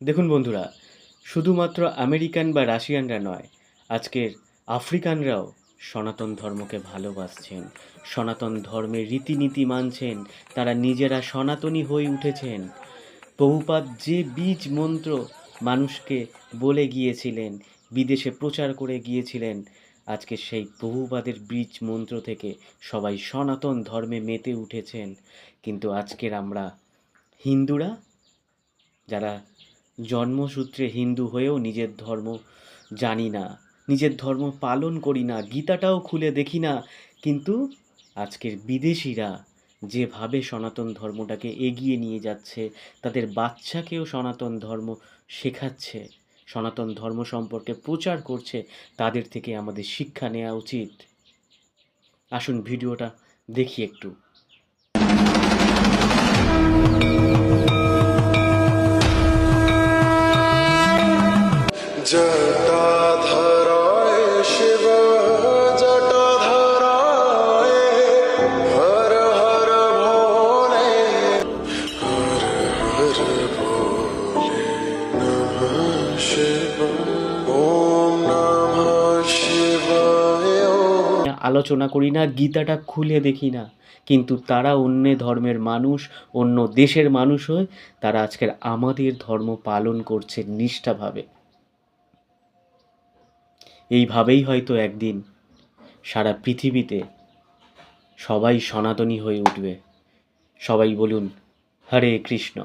দেখুন বন্ধুরা, শুধুমাত্র আমেরিকান বা রাশিয়ানরা নয়, আজকের আফ্রিকানরাও সনাতন ধর্মকে ভালোবাসছেন, সনাতন ধর্মের রীতিনীতি মানছেন, তারা নিজেরা সনাতনী হয়ে উঠেছেন। প্রভুপাদ যে বীজ মন্ত্র মানুষকে বলে গিয়েছিলেন, বিদেশে প্রচার করে গিয়েছিলেন, আজকে সেই প্রভুপাদের বীজ মন্ত্র থেকে সবাই সনাতন ধর্মে মেতে উঠেছেন। কিন্তু আজকের আমরা হিন্দুরা, যারা জন্মসূত্রে হিন্দু হয়েও নিজের ধর্ম জানি না, নিজের ধর্ম পালন করি না, গীতাটাও খুলে দেখি না, কিন্তু আজকের বিদেশিরা যেভাবে সনাতন ধর্মটাকে এগিয়ে নিয়ে যাচ্ছে, তাদের বাচ্চাকেও সনাতন ধর্ম শেখাচ্ছে, সনাতন ধর্ম সম্পর্কে প্রচার করছে, তাদের থেকে আমাদের শিক্ষা নেওয়া উচিত। আসুন ভিডিওটা দেখি একটু। जटाधराय शिव जटाधराय हर हर भोले हर हर भोले नमः शिवाय ओम नमः शिवाय আলোচনা করি না, গীতাটা খুলে দেখি না, কিন্তু তারা অন্য ধর্মের মানুষ, অন্য দেশের মানুষ হয়ে তারা আজকের আমাদের ধর্ম পালন করছে নিষ্ঠাভাবে। এইভাবেই হয়তো একদিন সারা পৃথিবীতে সবাই সনাতনী হয়ে উঠবে। সবাই বলুন হরে কৃষ্ণ।